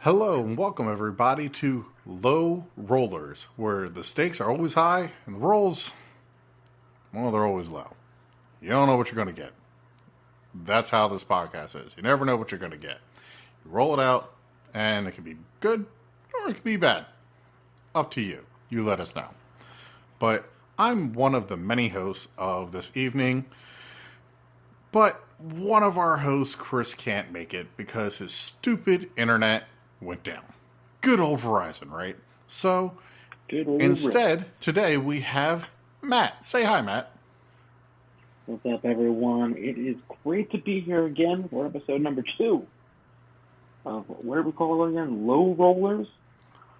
Hello and welcome everybody to Low Rollers, where the stakes are always high and the rolls, well, they're always low. You don't know what you're going to get. That's how this podcast is. You never know what you're going to get. You roll it out, and it can be good or it can be bad. Up to you. You let us know. But I'm one of the many hosts of this evening. But one of our hosts, Chris, can't make it because his stupid internet went down. Good old Verizon, right? So instead, today we have Matt. Say hi, Matt. What's up, everyone? It is great to be here again for episode number 2 of, what do we call it again? Low Rollers?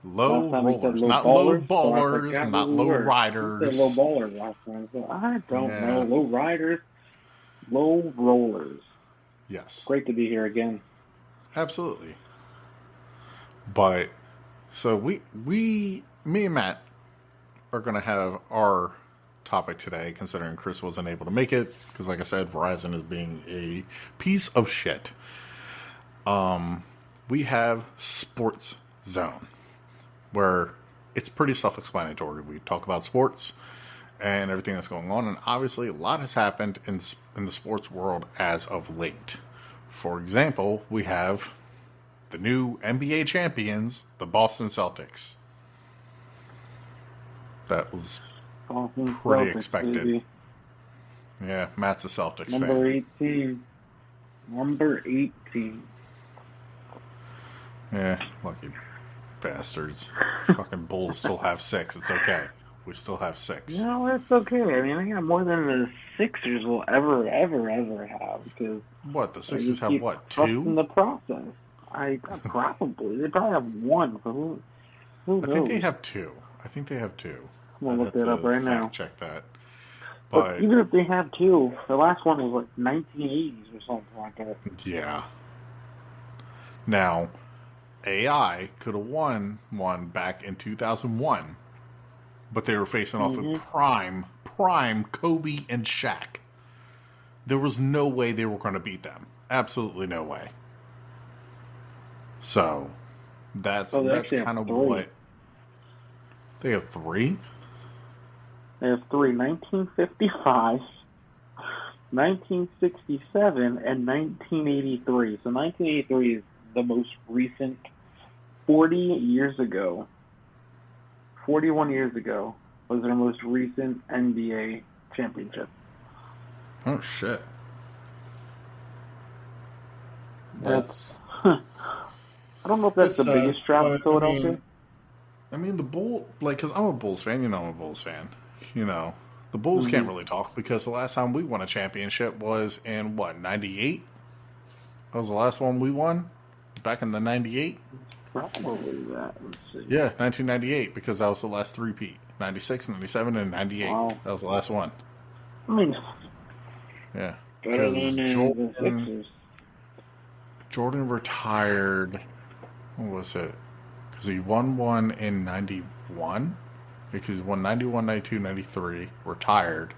Low rollers, low not ballers, low ballers, so not low riders. We said low ballers last time, so I don't know. Low riders, low rollers. Yes. Great to be here again. Absolutely. But, so me and Matt are going to have our topic today, considering Chris wasn't able to make it, because like I said, Verizon is being a piece of shit. We have SportsZone, where it's pretty self-explanatory. We talk about sports and everything that's going on, and obviously a lot has happened in the sports world as of late. For example, we have the new NBA champions, the Boston Celtics. That was pretty expected. Baby. Yeah, Matt's a Celtics fan. Number 18. Yeah, lucky bastards. Fucking Bulls still have 6. It's okay. We still have 6. No, it's okay. I mean, I got more than the Sixers will ever have. Because what, the Sixers have what, 2? In the process. They probably have 1. So who knows? I think they have 2. We'll look that up right now. Check that. But even if they have 2, the last one was like 1980s or something like that. Yeah. Now, AI could have won one back in 2001, but they were facing off with prime Kobe and Shaq. There was no way they were going to beat them. Absolutely no way. So, that's kind of what... They have 3? They have 3. 1955, 1967, and 1983. So 1983 is the most recent. 41 years ago was their most recent NBA championship. Oh, shit. That's... I don't know if that's the biggest drought in Philadelphia. I mean, the Bulls, because I'm a Bulls fan, I'm a Bulls fan. The Bulls can't really talk because the last time we won a championship was in, 98? That was the last one we won? Back in the 98? Probably that. Let's see. Yeah, 1998, because that was the last three-peat. 96, 97, and 98. Wow. That was the last one. I mean... Yeah. Better than the Sixers. Jordan retired... What was it? Because he won one in 91. Because he won 91, 92, 93. Retired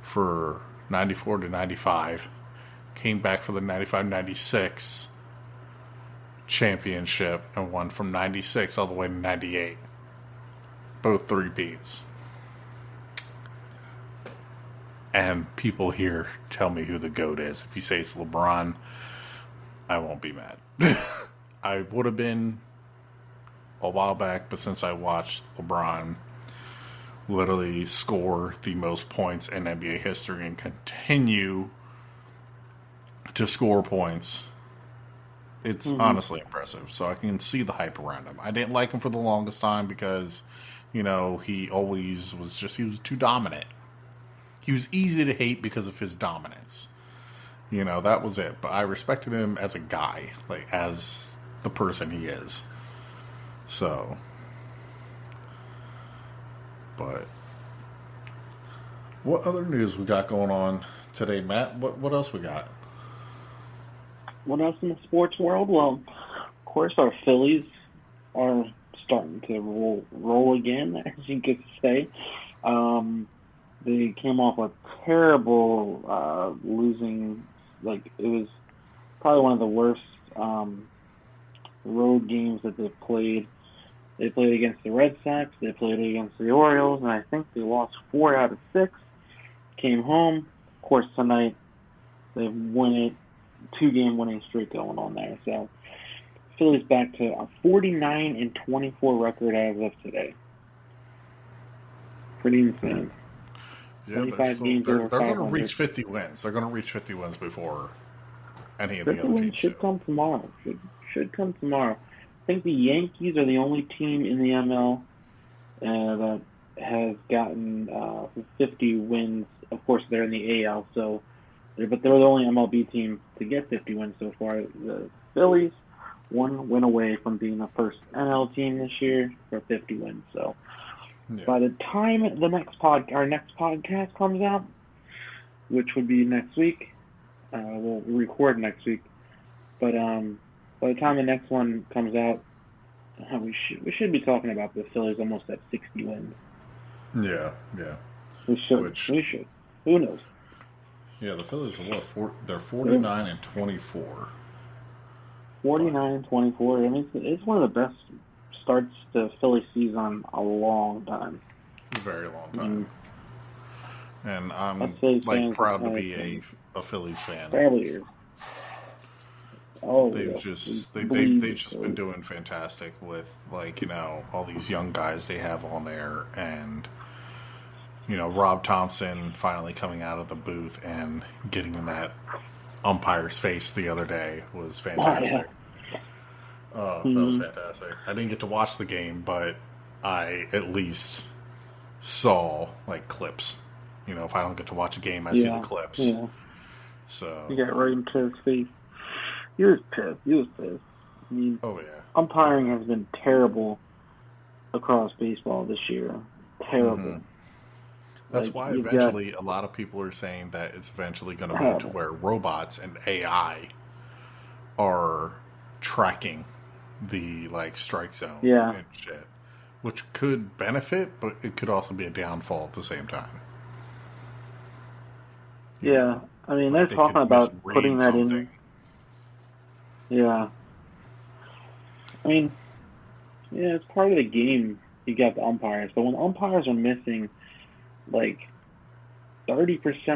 for 94 to 95. Came back for the 95-96 championship and won from 96 all the way to 98. Both three-peats. And people here tell me who the GOAT is. If you say it's LeBron, I won't be mad. I would have been a while back, but since I watched LeBron literally score the most points in NBA history and continue to score points, it's honestly impressive. So I can see the hype around him. I didn't like him for the longest time because, he always was he was too dominant. He was easy to hate because of his dominance. That was it. But I respected him as a guy, as the person he is. So, but what other news we got going on today, Matt? What else we got? What else in the sports world? Well, of course, our Phillies are starting to roll again, as you could say. They came off a terrible losing. It was probably one of the worst road games that they've played. They played against the Red Sox, they played against the Orioles, and I think they lost 4 out of 6. Came home. Of course, tonight they've won it. 2-game winning streak going on there. So Phillies back to a 49-24 record as of today. Pretty insane. Yeah, 25 games they're over going to 500. reach 50 wins. They're going to reach 50 wins before any of the 50 other wins teams should do. come tomorrow. Should come tomorrow. I think the Yankees are the only team in the ML that has gotten 50 wins. Of course, they're in the AL, but they're the only MLB team to get 50 wins so far. The Phillies, 1 win away from being the first NL team this year for 50 wins. So Yeah. by the time our next podcast comes out, which would be next week, we'll record next week. But by the time the next one comes out, we should be talking about the Phillies almost at 60 wins. Yeah. We should. Who knows? Yeah, the Phillies are they're 49-24. 49-24. I mean, it's one of the best starts to Philly season a long time. Very long time. And I'm proud to be a Phillies fan. Probably. Oh, they've just been doing fantastic with all these young guys they have on there, and Rob Thompson finally coming out of the booth and getting in that umpire's face the other day was fantastic. That was fantastic. I didn't get to watch the game, but I at least saw clips. If I don't get to watch a game, I see the clips. Yeah. So you got right into his face. He was pissed. I mean, oh yeah. Umpiring has been terrible across baseball this year. Terrible. Mm-hmm. That's why eventually a lot of people are saying that it's eventually going to move to where robots and AI are tracking the strike zone and shit, which could benefit, but it could also be a downfall at the same time. Yeah, I mean they're talking about putting that in. Yeah, I mean, it's part of the game. You got the umpires, but when umpires are missing 30%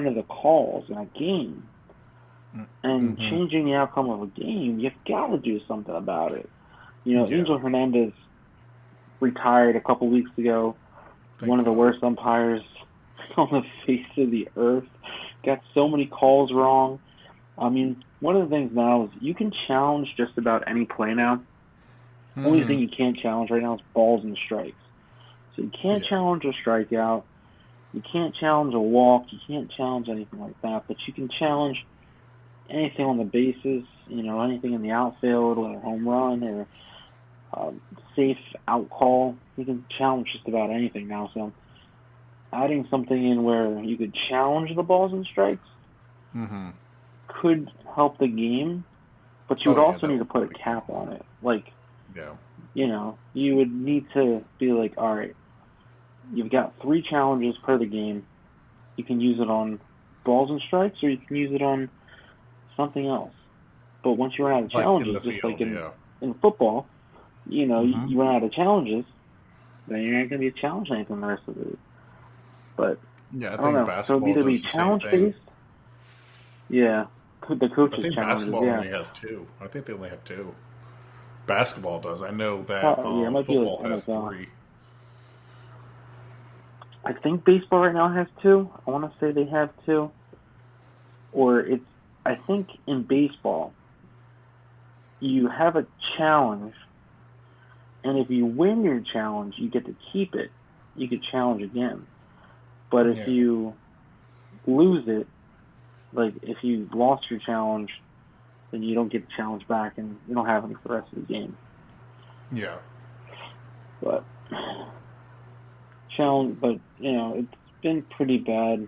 of the calls in a game and changing the outcome of a game, you've got to do something about it. Angel Hernandez retired a couple weeks ago. One of the worst umpires on the face of the earth. Got so many calls wrong. I mean, one of the things now is you can challenge just about any play now. Only thing you can't challenge right now is balls and strikes. So you can't challenge a strikeout. You can't challenge a walk. You can't challenge anything like that. But you can challenge anything on the bases, anything in the outfield or a home run or safe out call. You can challenge just about anything now. So adding something in where you could challenge the balls and strikes could help the game, but you would also need to put a cap on it. You would need to be all right, you've got 3 challenges per the game. You can use it on balls and strikes, or you can use it on something else. But once you run out of challenges, just like in football, you run out of challenges, then you're not going to be challenging anything the rest of it. But I don't know. Basketball so it'd either be does challenge based. Yeah, the coaches. I think challenges. basketball only has 2. I think they only have 2. Basketball does. I know that football has 3. I think baseball right now has 2. I want to say they have 2. I think in baseball, you have a challenge, and if you win your challenge, you get to keep it. You could challenge again. But if you lose it, if you lost your challenge, then you don't get the challenge back, and you don't have any for the rest of the game. Yeah. But it's been pretty bad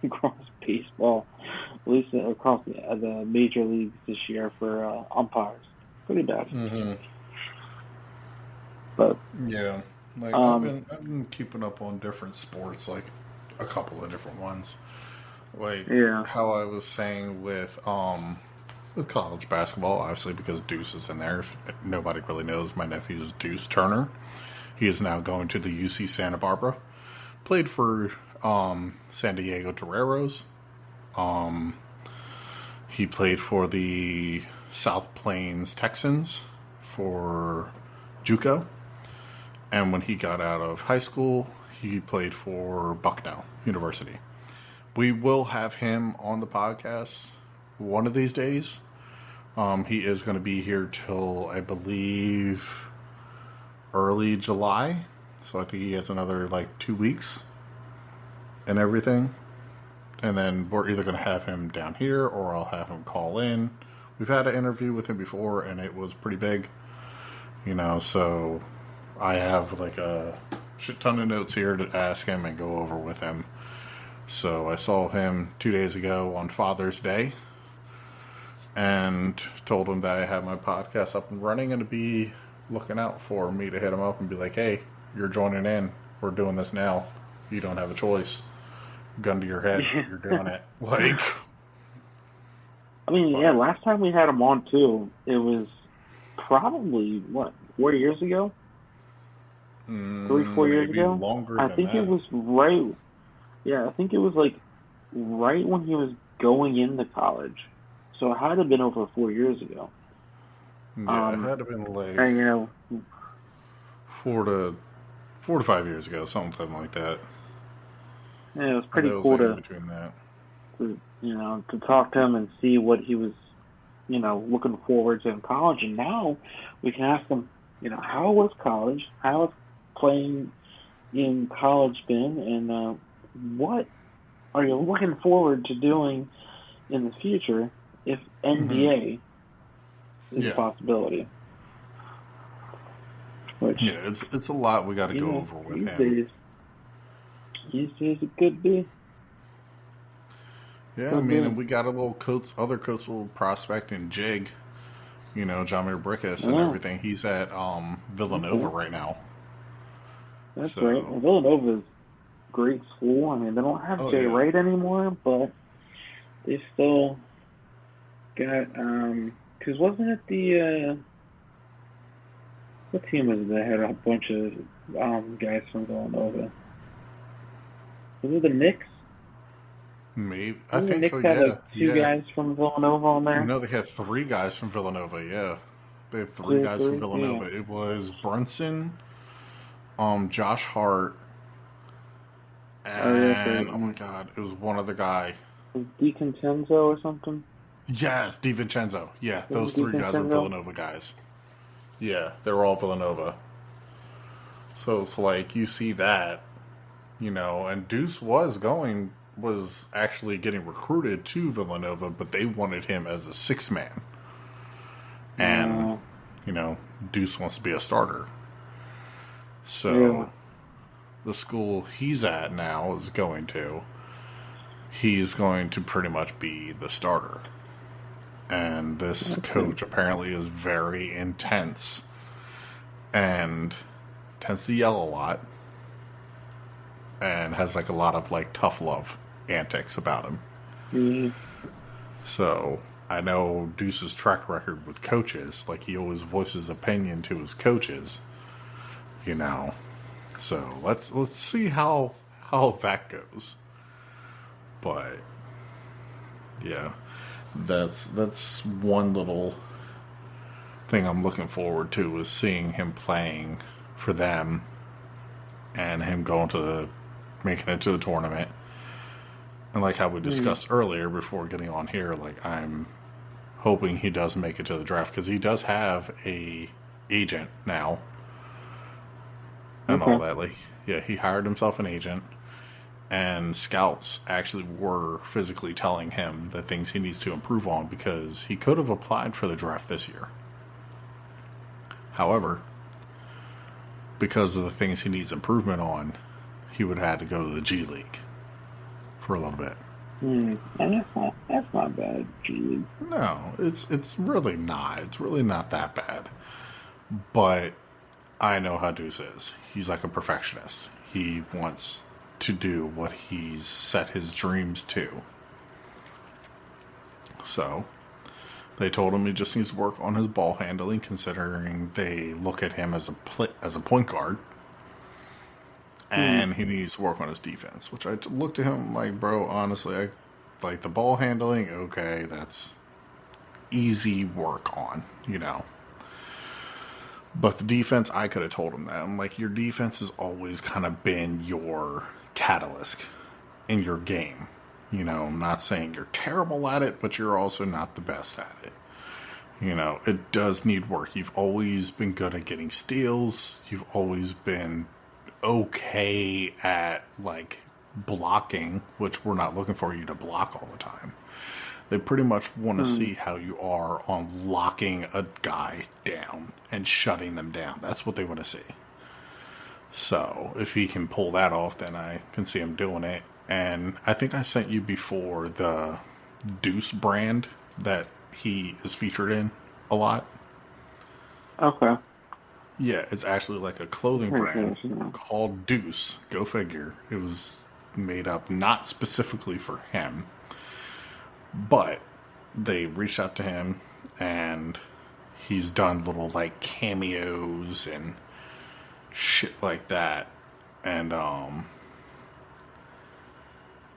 across baseball, at least across the major leagues this year for umpires. Pretty bad. But yeah, I've been keeping up on different sports, a couple of different ones. How I was saying with with college basketball, obviously, because Deuce is in there. If nobody really knows, my nephew is Deuce Turner. He is now going to the UC Santa Barbara. Played for San Diego Toreros. He played for the South Plains Texans for JUCO. And when he got out of high school, he played for Bucknell University. We will have him on the podcast one of these days. He is going to be here till, I believe, early July. So I think he has another, 2 weeks and everything. And then we're either going to have him down here or I'll have him call in. We've had an interview with him before, and it was pretty big. So I have, a shit ton of notes here to ask him and go over with him. So I saw him 2 days ago on Father's Day and told him that I had my podcast up and running and to be looking out for me to hit him up and be like, hey, you're joining in. We're doing this now. You don't have a choice. Gun to your head. You're doing it. Last time we had him on, too, it was probably, 4 years ago? 3-4 years ago? Longer I than think that. it was right. Yeah, I think it was right when he was going into college. So it had to have been over 4 years ago. Yeah, it had to have been and, 4 to 5 years ago, something like that. Yeah, it was pretty it was cool in between that. to talk to him and see what he was, looking forward to in college. And now we can ask him, how was college? How has playing in college been? And what are you looking forward to doing in the future if NBA is a possibility? Which, it's a lot we got to go over with him. These days it could be. Yeah, and we got a little other coastal prospect in Jig, Jamir Brickus and everything. He's at Villanova right now. That's right. Well, Villanova is a great school. They don't have Jay Wright anymore, but they still got, because wasn't it the, what team was it that had a bunch of guys from Villanova? Was it the Knicks? Maybe. I think the Knicks had two guys from Villanova on there. No, they had 3 guys from Villanova, yeah. They had 3 guys from Villanova. Yeah. It was Brunson, Josh Hart, and, oh my God, it was one other guy. Was DiVincenzo or something? Yes, DiVincenzo. Yeah, those 3 guys were Villanova guys. Yeah, they were all Villanova. So it's you see that, and Deuce was actually getting recruited to Villanova, but they wanted him as a 6-man. And, Deuce wants to be a starter. So, the school he's at now he's going to pretty much be the starter. And this coach apparently is very intense and tends to yell a lot and has a lot of tough love antics about him. Mm-hmm. So I know Deuce's track record with coaches, he always voices opinion to his coaches, So let's see how that goes. But yeah, that's one little thing I'm looking forward to is seeing him playing for them and him making it to the tournament. And how we discussed earlier before getting on here, I'm hoping he does make it to the draft because he does have a agent now and all that. He hired himself an agent, and scouts actually were physically telling him the things he needs to improve on because he could have applied for the draft this year. However, because of the things he needs improvement on, he would have had to go to the G League for a little bit. And that's not bad, G League. No, it's really not. It's really not that bad. But I know how Deuce is. He's a perfectionist. He wants to do what he's set his dreams to. So, They told him he just needs to work on his ball handling, considering they look at him as as a point guard, Hmm. and he needs to work on his defense. Which I looked at him like, bro, honestly, I like the ball handling. Okay, that's easy work on, you know. But the defense, I could have told him that. I'm like, your defense has always kind of been your catalyst in your game. You know, I'm not saying you're terrible at it, but you're also not the best at it. You know, it does need work. You've always been good at getting steals. You've always been okay at, like, blocking, which we're not looking for you to block all the time. They pretty much want to Hmm. see how you are on locking a guy down and shutting them down. That's what they want to see. So if he can pull that off, then I can see him doing it. And I think I sent you before the Deuce brand that he is featured in a lot. Okay. Yeah, it's actually like a clothing Pretty sure brand it's, you know. called Deuce. Go figure. It was made up not specifically for him, but they reached out to him and he's done little like cameos and shit like that. And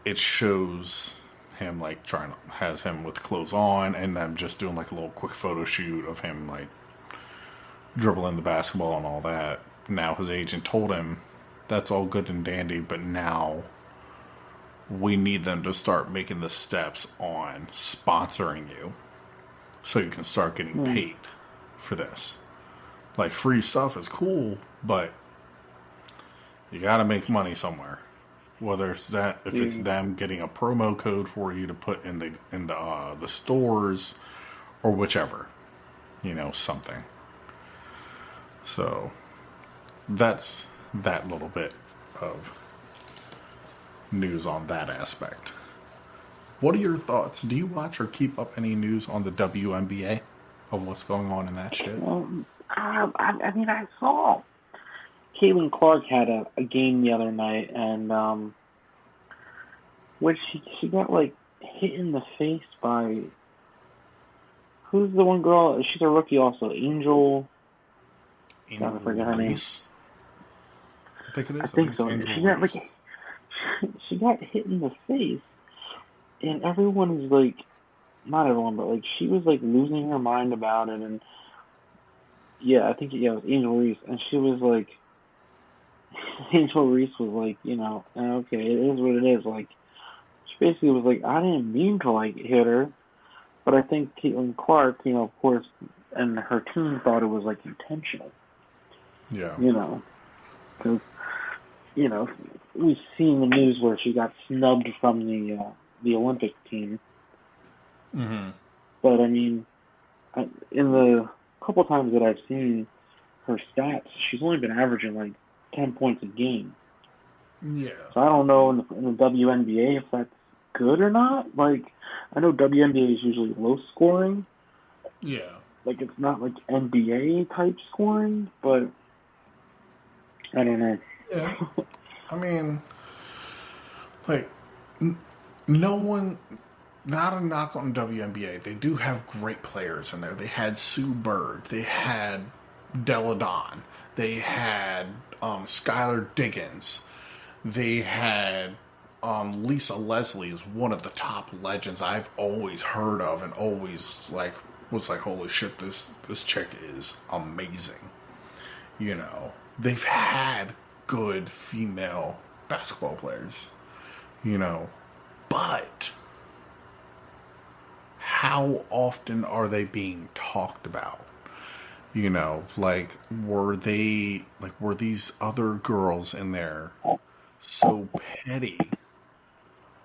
it shows him like trying to has him with clothes on and them just doing like a little quick photo shoot of him like dribbling the basketball and all that. Now his agent told him that's all good and dandy, but now we need them to start making the steps on sponsoring you so you can start getting Hmm. paid for this. Like free stuff is cool, but you got to make money somewhere. Whether it's that, if it's Yeah. them getting a promo code for you to put in the stores, or whichever, you know, something. So that's that little bit of news on that aspect. What are your thoughts? Do you watch or keep up any news on the WNBA of what's going on in that shit? I mean, I saw Caitlin Clark had a game the other night, and which she got like hit in the face by who's the one girl? She's a rookie also, Angel. God, I Angel forget her name. Reese, I think it I is. I think think it's so. Angel She got like Reese. she got hit in the face, and everyone was like, not everyone, but like she was like losing her mind about it, and yeah, I think yeah, it was Angel Reese, and she was like, Angel Reese was like, okay, it is what it is. Like she basically was like, I didn't mean to like hit her, but I think Caitlin Clark, of course, and her team thought it was like intentional, Yeah. you know, because you know we've seen the news where she got snubbed from the Olympic team, Mm-hmm. but I mean, in the couple times that I've seen her stats, she's only been averaging like 10 points a game. Yeah. So I don't know in the WNBA if that's good or not. Like I know WNBA is usually low scoring, Yeah. like it's not like NBA type scoring, but I don't know. Yeah. I mean, like, no one, not a knock on WNBA. They do have great players in there. They had Sue Bird. They had Deladon. They had Skylar Diggins. They had Lisa Leslie is one of the top legends I've always heard of and always like was like, holy shit, this chick is amazing. You know, they've had good female basketball players. You know, but how often are they being talked about? You know, like were these other girls in there so petty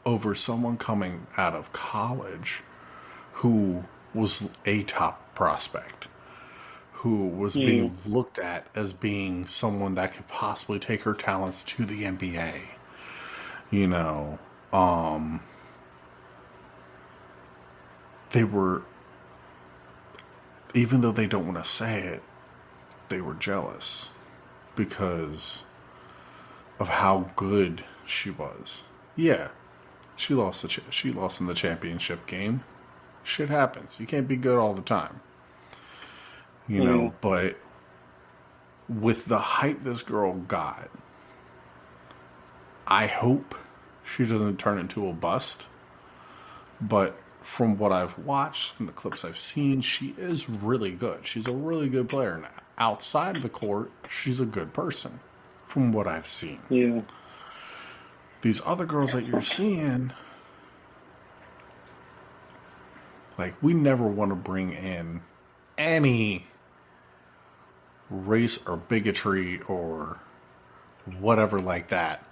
over someone coming out of college who was a top prospect, who was Yeah, being looked at as being someone that could possibly take her talents to the NBA? You know, they were, even though they don't want to say it, they were jealous because of how good she was. Yeah, she lost in the championship game, Shit happens. You can't be good all the time. You Yeah. know, but with the hype this girl got, I hope she doesn't turn into a bust. But from what I've watched and the clips I've seen, she is really good. She's a really good player. And outside of the court, she's a good person, from what I've seen. Yeah. These other girls that you're seeing, like, we never want to bring in any race or bigotry or whatever like that.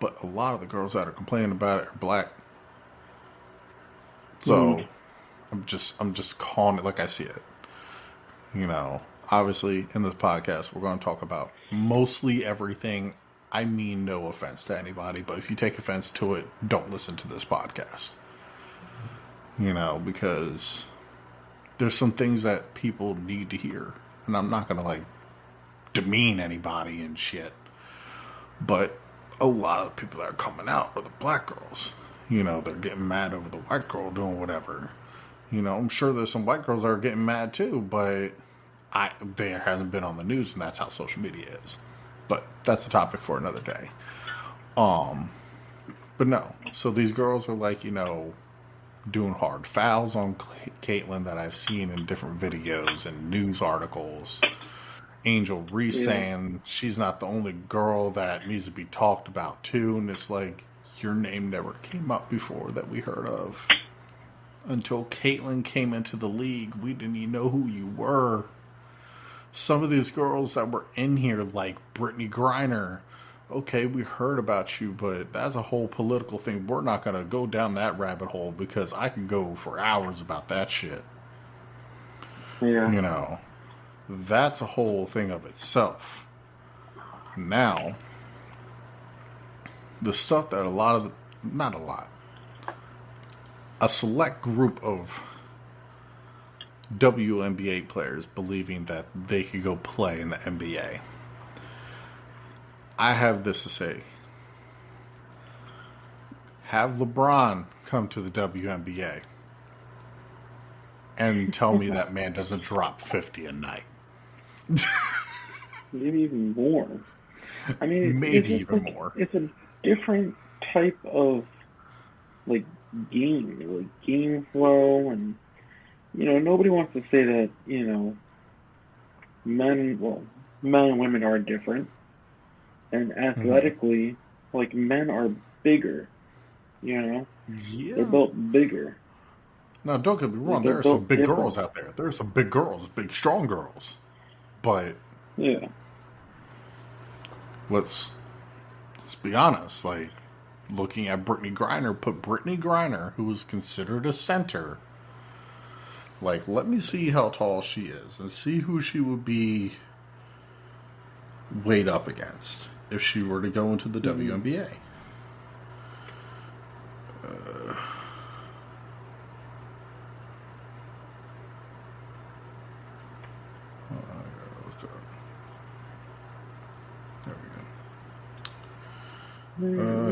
But a lot of the girls that are complaining about it are black. So I'm just calling it like I see it. You know, obviously in this podcast we're going to talk about mostly everything. I mean no offense to anybody, but if you take offense to it, don't listen to this podcast. You know, because there's some things that people need to hear. And I'm not going to like demean anybody and shit. But a lot of the people that are coming out are the black girls. You know, they're getting mad over the white girl doing whatever. You know, I'm sure there's some white girls that are getting mad too, but they hasn't been on the news, and that's how social media is. But that's a topic for another day. But no. So these girls are like, you know, doing hard fouls on Caitlyn that I've seen in different videos and news articles. Angel Reese saying she's not the only girl that needs to be talked about too, and it's like, your name never came up before that we heard of. Until Caitlyn came into the league, we didn't even know who you were. Some of these girls that were in here, like Brittany Griner, okay, we heard about you, but that's a whole political thing. We're not going to go down that rabbit hole because I could go for hours about that shit. Yeah. You know, that's a whole thing of itself. Now, the stuff that a select group of WNBA players believing that they could go play in the NBA. I have this to say. Have LeBron come to the WNBA and tell me that man doesn't drop 50 a night. Maybe even more. I mean, maybe even more. It's a different type of like game flow, and you know, nobody wants to say that, you know, men and women are different, and athletically, like, men are bigger, you know? Yeah. They're built bigger. Now, don't get me wrong, there are some big girls out there. There are some big girls, big, strong girls. But, yeah, let's be honest, like, looking at Brittany Griner, who was considered a center, like, let me see how tall she is and see who she would be weighed up against if she were to go into the WNBA.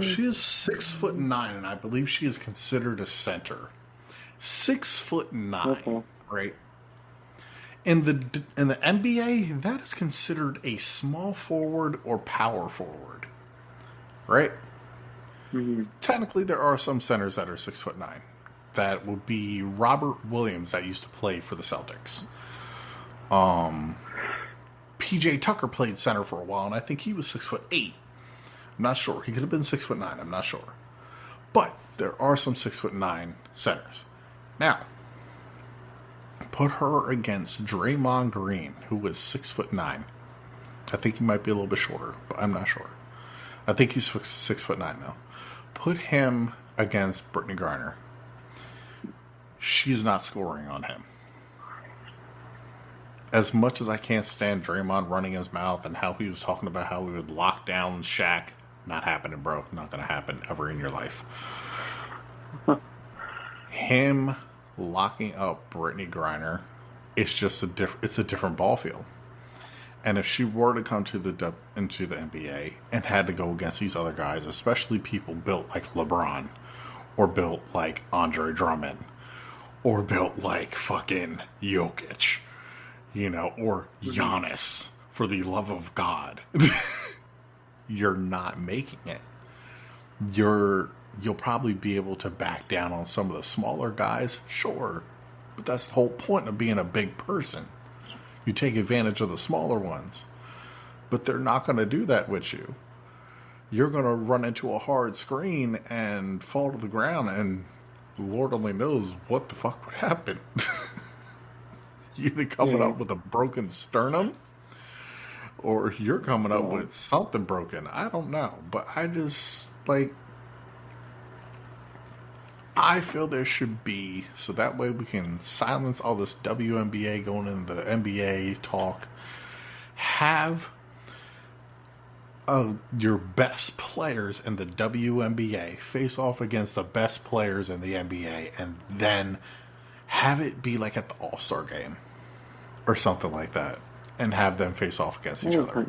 She is 6'9", and I believe she is considered a center. 6'9", okay. Right? In the NBA, that is considered a small forward or power forward, right? Mm-hmm. Technically, there are some centers that are 6'9". That would be Robert Williams, that used to play for the Celtics. PJ Tucker played center for a while, and I think he was 6'8". I'm not sure. He could have been 6'9". I'm not sure. But there are some 6'9" centers. Now, put her against Draymond Green, who was 6'9". I think he might be a little bit shorter, but I'm not sure. I think he's 6'9" though. Put him against Brittany Griner. She's not scoring on him. As much as I can't stand Draymond running his mouth and how he was talking about how he would lock down Shaq, not happening, bro. Not going to happen ever in your life. Him locking up Brittany Griner, it's just a different ball field. And if she were to come into the NBA and had to go against these other guys, especially people built like LeBron or built like Andre Drummond or built like fucking Jokic, or Giannis, for the love of God. You're not making it. You'll probably be able to back down on some of the smaller guys, sure. But that's the whole point of being a big person. You take advantage of the smaller ones. But they're not going to do that with you. You're going to run into a hard screen and fall to the ground, and Lord only knows what the fuck would happen. You either coming up with a broken sternum, or you're coming up with something broken. I don't know. But I feel there should be, so that way we can silence all this WNBA going into the NBA talk. Have your best players in the WNBA face off against the best players in the NBA, and then have it be like at the All-Star game or something like that, and have them face off against each other.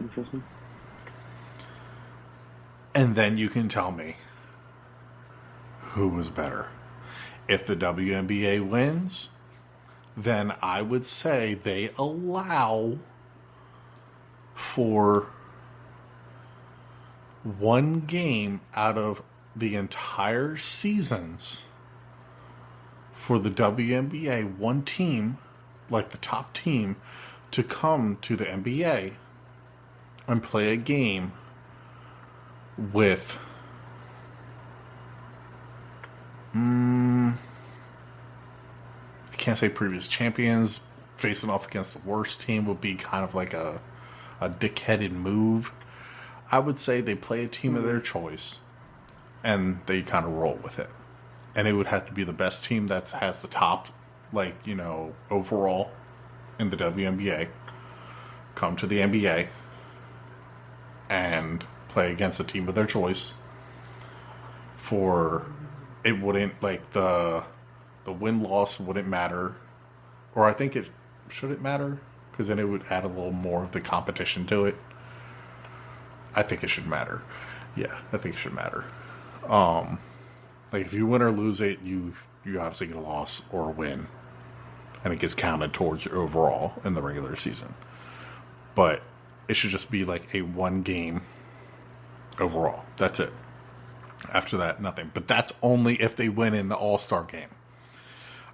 And then you can tell me who was better. If the WNBA wins, then I would say they allow for one game out of the entire seasons for the WNBA, one team, like the top team, to come to the NBA and play a game with I can't say previous champions. Facing off against the worst team would be kind of like a dickheaded move. I would say they play a team of their choice, and they kind of roll with it. And it would have to be the best team that has the top, overall in the WNBA, come to the NBA and play against a team of their choice. It wouldn't, the win-loss wouldn't matter. Or I think should it matter? Because then it would add a little more of the competition to it. I think it should matter. Yeah, I think it should matter. If you win or lose it, you obviously get a loss or a win. And it gets counted towards your overall in the regular season. But it should just be like a one game overall. That's it. After that, nothing. But that's only if they win in the All-Star game.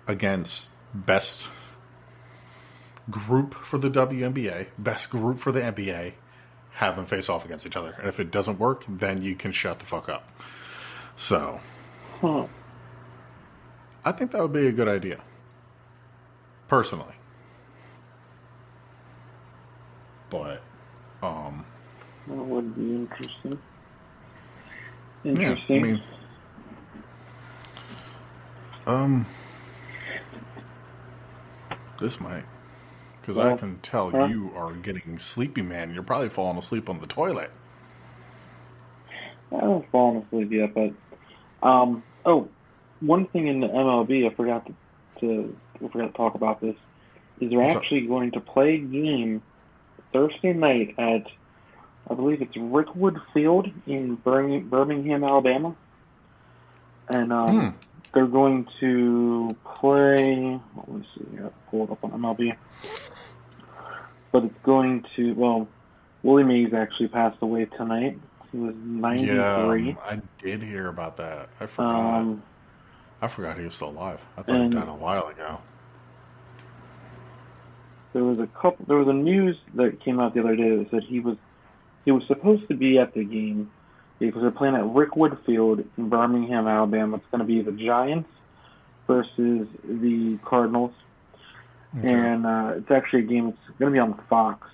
Against best group for the WNBA, best group for the NBA, have them face off against each other. And if it doesn't work, then you can shut the fuck up. So, I think that would be a good idea. Personally. But, that would be interesting. Yeah, I mean, this might. Because I can tell you are getting sleepy, man. You're probably falling asleep on the toilet. I haven't fallen asleep yet, but one thing in the MLB I forgot to talk about this is they're actually going to play a game Thursday night at, I believe it's Rickwood Field in Birmingham, Alabama, and they're going to play. Let me see. I have to pull it up on MLB. But it's going to, Willie Mays actually passed away tonight. He was 93. Yeah, I did hear about that. I forgot. I forgot he was still alive. I thought he died a while ago. There was a news that came out the other day that said he was supposed to be at the game because they're playing at Rickwood Field in Birmingham, Alabama. It's going to be the Giants versus the Cardinals. Okay. And it's actually a game that's going to be on Fox.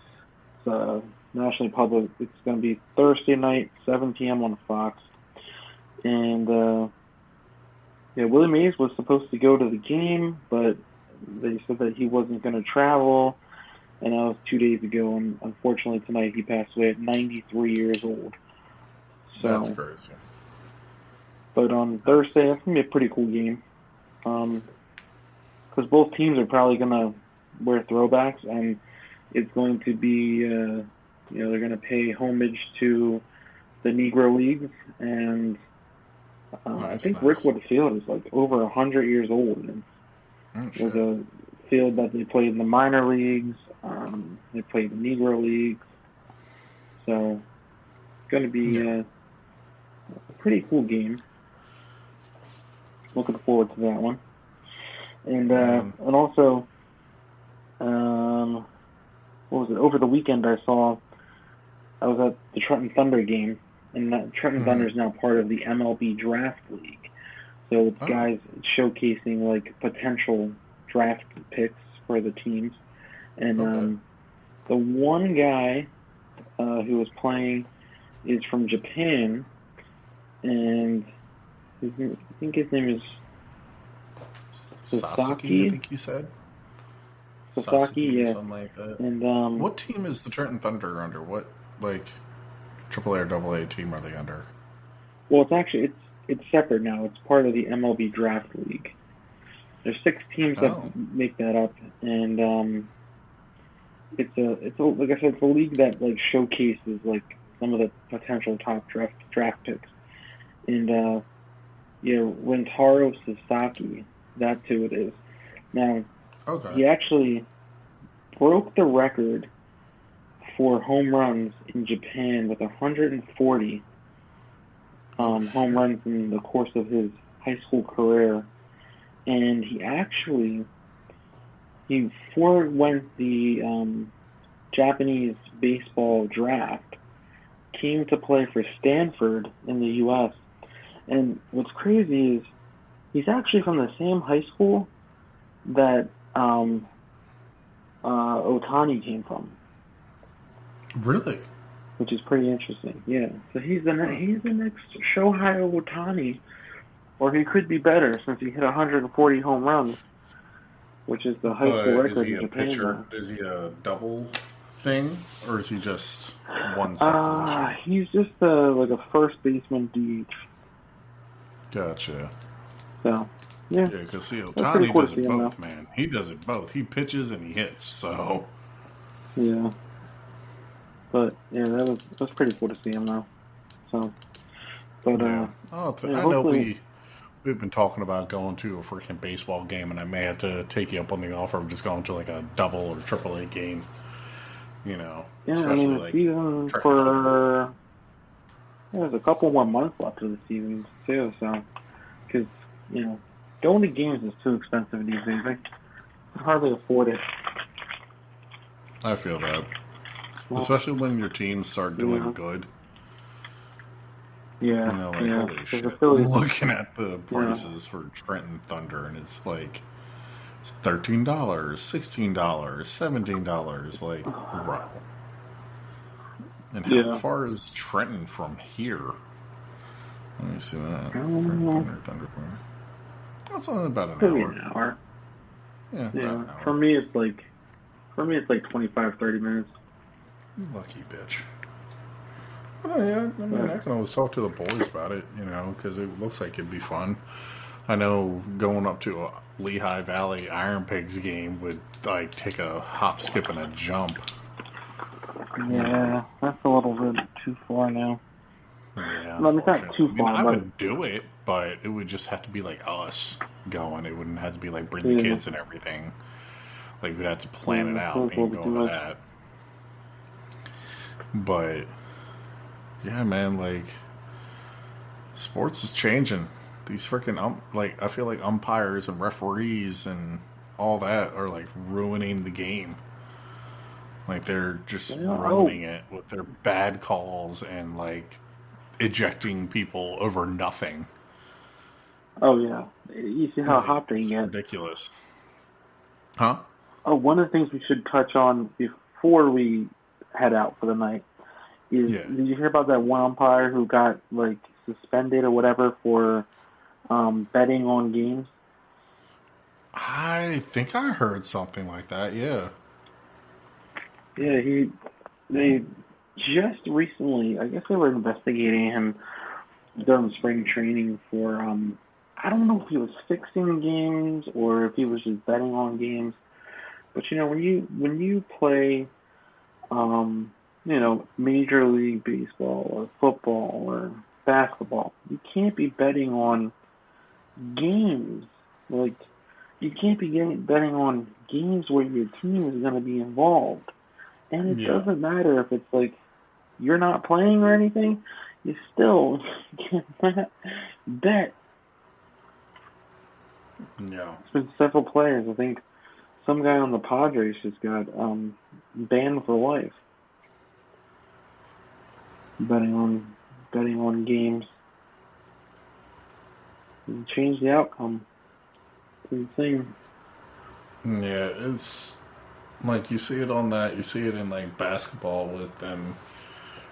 It's nationally public. It's going to be Thursday night, 7 p.m. on Fox. And, Willie Mays was supposed to go to the game, but they said that he wasn't going to travel. And that was 2 days ago. And unfortunately, tonight he passed away at 93 years old. So, that's crazy. But on Thursday, that's going to be a pretty cool game. Because both teams are probably going to wear throwbacks, and it's going to be, they're going to pay homage to the Negro Leagues, and I think nice. Rickwood Field is like over 100 years old, and was a field that they played in the minor leagues. They played in the Negro leagues. So it's going to be a pretty cool game. Looking forward to that one. And also, what was it? Over the weekend, I was at the Trenton Thunder game, and that Trenton Thunder is now part of the MLB Draft League. So it's guys showcasing like potential draft picks for the teams. And the one guy who was playing is from Japan, and I think his name is Sasaki, I think you said. Sasaki, yeah. Something like that. And what team is the Trenton Thunder under? What, like, AAA or AA team are they under? Well, it's separate now. It's part of the MLB Draft League. There's 6 teams that make that up, and it's like I said, it's a league that like showcases like some of the potential top draft picks. And Rentaro Sasaki, that's who it is. Now, he actually broke the record for home runs in Japan with 140 home runs in the course of his high school career. And he forewent the Japanese baseball draft, came to play for Stanford in the U.S. And what's crazy is he's actually from the same high school that Otani came from. Really? Which is pretty interesting. Yeah. So he's the next Shohei Otani, or he could be better since he hit 140 home runs, which is the high school record in Japan. Is he a double thing, or is he just one? He's just like a first baseman DH. Gotcha. So, yeah. Yeah, because Otani does it both, man. He does it both. He pitches and he hits, so. Yeah. But, yeah, that was pretty cool to see him, though. So, but, I know we've been talking about going to a freaking baseball game, and I may have to take you up on the offer of just going to, like, a double or AAA game, you know. Yeah, I mean, the season there's a couple more months left of the season, too, so, because, you know, going to games is too expensive these days. I can hardly afford it. I feel that. Especially when your teams start doing good. Yeah. You know, like, holy shit. I'm looking at the prices for Trenton Thunder, and it's like $13, $16, $17. Like, bro. And how far is Trenton from here? Let me see that. Trenton Thunder. That's only about an hour. Yeah, about an hour. For me, it's like 25, 30 minutes. You lucky bitch. Well, yeah, I mean, I can always talk to the boys about it, you know, because it looks like it'd be fun. I know going up to a Lehigh Valley Iron Pigs game would, like, take a hop, skip, and a jump. Yeah, that's a little bit too far now. Yeah, well, it's not too far. I would do it, but it would just have to be, like, us going. It wouldn't have to be, like, bring the kids and everything. Like, we'd have to plan it out and go to that. But, yeah, man, like, sports is changing. These freaking, I feel like umpires and referees and all that are, like, ruining the game. Like, they're just ruining it with their bad calls and, like, ejecting people over nothing. Oh, yeah. You see how hot they get. Ridiculous. Huh? Oh, one of the things we should touch on before we head out for the night is, did you hear about that one umpire who got, like, suspended or whatever for betting on games? I think I heard something like that, yeah. Yeah, they just recently, I guess they were investigating him during spring training for, I don't know if he was fixing games or if he was just betting on games. But, you know, when you play, you know, Major League Baseball or football or basketball, you can't be betting on games. Like, you can't be betting on games where your team is going to be involved. And it Yeah. doesn't matter if it's like you're not playing or anything, you still can't bet. Yeah. There's been several players. I think some guy on the Padres just got banned for life betting on games. And change the outcome. It's insane. Yeah, it's like you see it on that. You see it in like basketball with them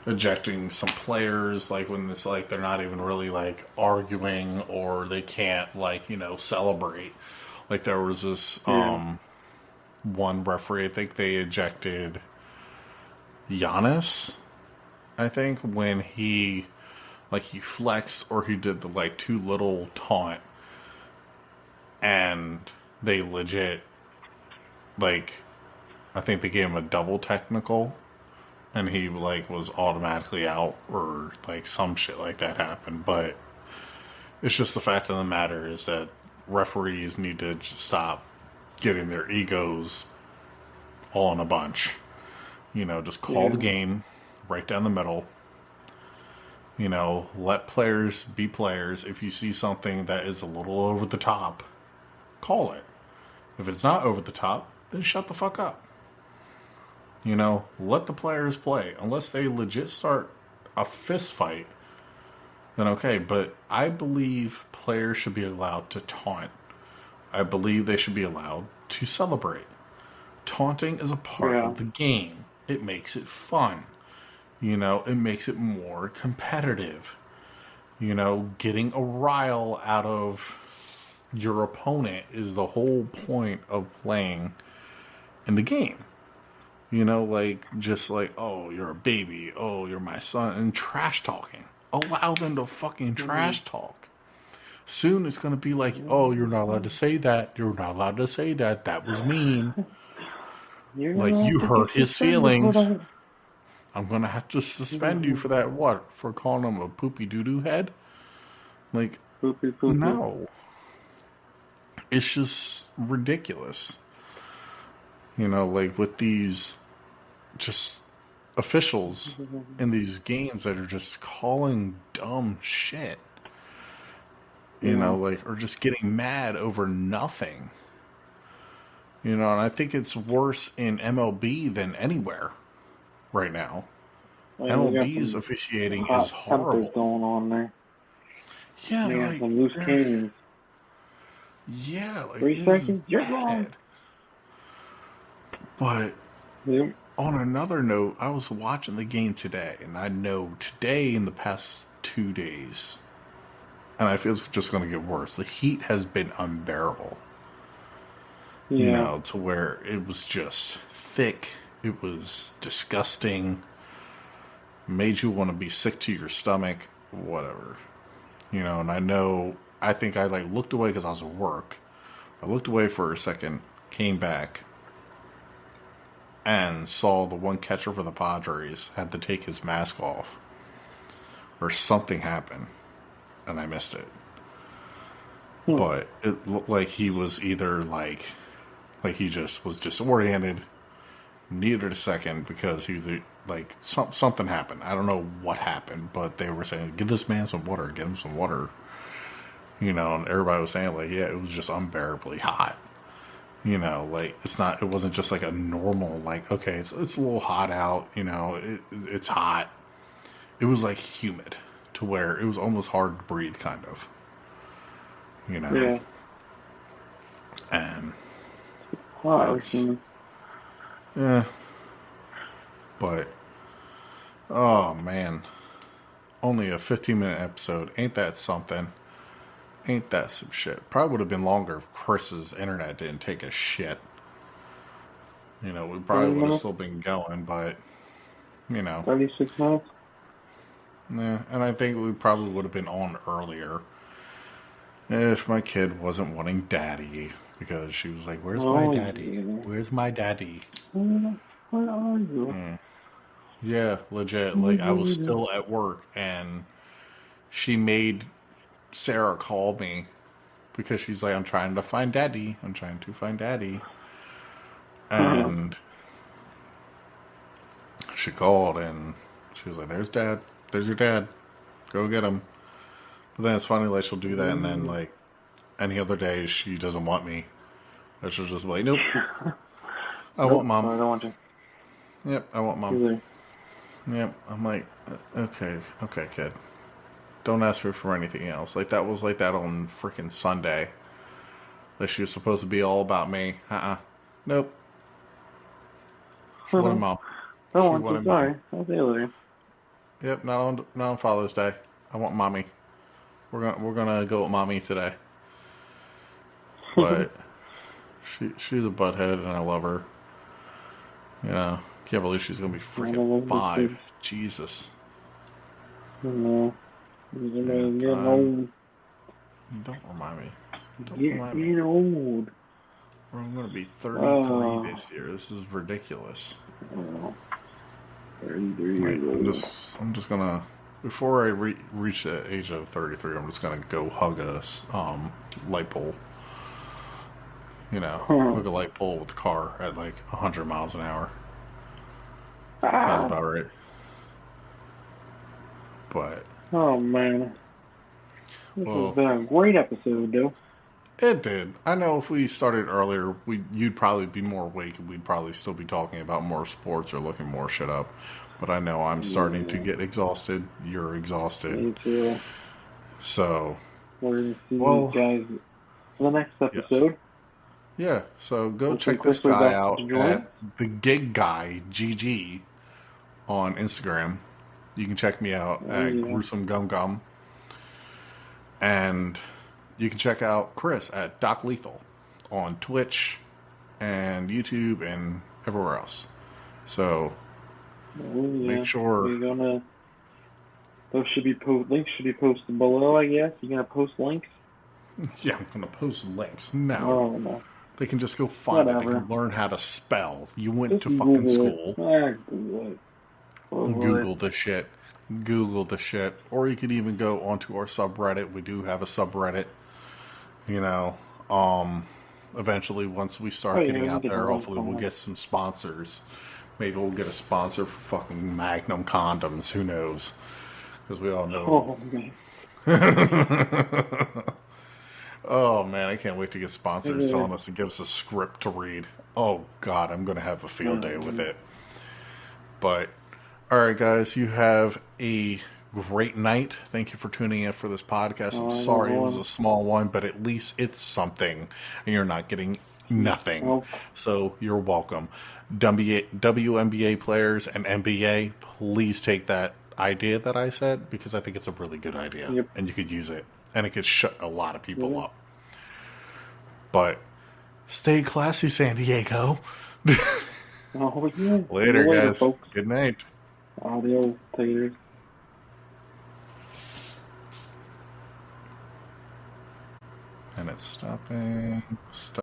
ejecting some players, like when it's like they're not even really like arguing or they can't like celebrate. Like there was this Yeah. one referee. I think they ejected Giannis. I think when he flexed or he did the like too little taunt, and they legit like I think they gave him a double technical, and he like was automatically out or like some shit like that happened. But it's just the fact of the matter is that referees need to just stop getting their egos all in a bunch. Just call the Yeah. game right down the middle. Let players be players. If you see something that is a little over the top, call it. If it's not over the top, then shut the fuck up. Let the players play. Unless they legit start a fist fight, then okay. But I believe players should be allowed to taunt. I believe they should be allowed to celebrate. Taunting is a part Yeah. of the game. It makes it fun. It makes it more competitive. Getting a rile out of your opponent is the whole point of playing in the game. Like, just like, oh, you're a baby. Oh, you're my son. And trash talking. Allow them to fucking Mm-hmm. trash talk. Soon it's going to be like, oh, you're not allowed to say that. You're not allowed to say that. That was mean. You're Like, gonna have you to get hurt his suspended for feelings. that. I'm going to have to suspend you for that. What? For calling him a poopy doo-doo head? Like, Poopy poopy. no. It's just ridiculous. Like with these just officials in these games that are just calling dumb shit. Yeah. Like, or just getting mad over nothing. And I think it's worse in MLB than anywhere right now. Well, we got MLB's some officiating is hot tempers horrible. going on there. Yeah, They got like, some loose they're, cannons. yeah, like, 3 it's seconds, you're gone. bad. But Yep. on another note, I was watching the game today, and I know today in the past 2 days, and I feel it's just going to get worse. The heat has been unbearable. Yeah. To where it was just thick. It was disgusting. Made you want to be sick to your stomach. Whatever. And I think I like looked away because I was at work. I looked away for a second, came back, and saw the one catcher for the Padres had to take his mask off. Or something happened, and I missed it. Hmm. But it looked like he was either like he just was disoriented, needed a second because he like something happened. I don't know what happened, but they were saying, "Give this man some water. Get him some water." And everybody was saying like, "Yeah, it was just unbearably hot." Like it wasn't just like a normal like, okay, it's a little hot out. It's hot. It was like humid to where it was almost hard to breathe, kind of. Yeah. And Hot or that's humid. yeah. But oh man, only a 15-minute episode. Ain't that something? Ain't that some shit? Probably would have been longer if Chris's internet didn't take a shit. We 30 probably would have minutes? still been going, but 36 minutes? yeah. And I think we probably would have been on earlier if my kid wasn't wanting daddy because she was like, "Where's my Oh, daddy? yeah. Where's my daddy?" Where are you? Yeah, legit. Like I was still at work and she made Sarah call me because she's like, I'm trying to find daddy. I'm trying to find daddy. And she called and she was like, there's dad. There's your dad. Go get him. But then it's funny, like, she'll do that and then, like, any other day she doesn't want me. Or she'll just be like, nope. I want mom. I don't want you. Yep, I want mom. Yep. I'm like, okay, kid. Don't ask her for anything else. Like, that was like that on freaking Sunday. Like, she was supposed to be all about me. Nope. She wanted mom. Don't want you. Sorry. I'll say later. Yep, not on Father's Day. I want mommy. We're gonna go with mommy today. But she's a butthead and I love her. You know, can't believe she's gonna be freaking 5. Jesus. No. You're getting old. Don't remind me. Getting old. I'm gonna be 33 this year. This is ridiculous. 33 years old. I'm just gonna, before I reach the age of 33, I'm just gonna go hug a light pole. You know, hug a light pole with the car at like 100 miles an hour. Sounds about right. But oh man, this has been a great episode, though. It did. I know if we started earlier, you'd probably be more awake and we'd probably still be talking about more sports or looking more shit up. But I know I'm starting to get exhausted. You're exhausted. Me too. So, we're going to see you guys in the next episode. Yes. Yeah, so go check this guy out at the Gig Guy GG on Instagram. You can check me out at Gruesome Gum Gum. And you can check out Chris at Doc Lethal on Twitch and YouTube and everywhere else. So make sure those should be links should be posted below. I guess you're gonna post links. Yeah, I'm gonna post links. No, no. They can just go find it. They can learn how to spell. You went to fucking school. Google the shit. Google the shit. Or you could even go onto our subreddit. We do have a subreddit. You know, eventually once we start getting out there, hopefully we'll get some sponsors. Maybe we'll get a sponsor for fucking Magnum condoms. Who knows? Because we all know. Oh man, I can't wait to get sponsors telling us to give us a script to read. Oh god, I'm going to have a field day with it. But, alright guys, you have a great night. Thank you for tuning in for this podcast. I'm sorry it was a small one, but at least it's something. And you're not getting nothing. So, you're welcome. WNBA players and NBA, please take that idea that I said, because I think it's a really good idea. And you could use it. And it could shut a lot of people up. But stay classy, San Diego. Later, guys. Folks. Good night. Adios, taters. And it's stopping.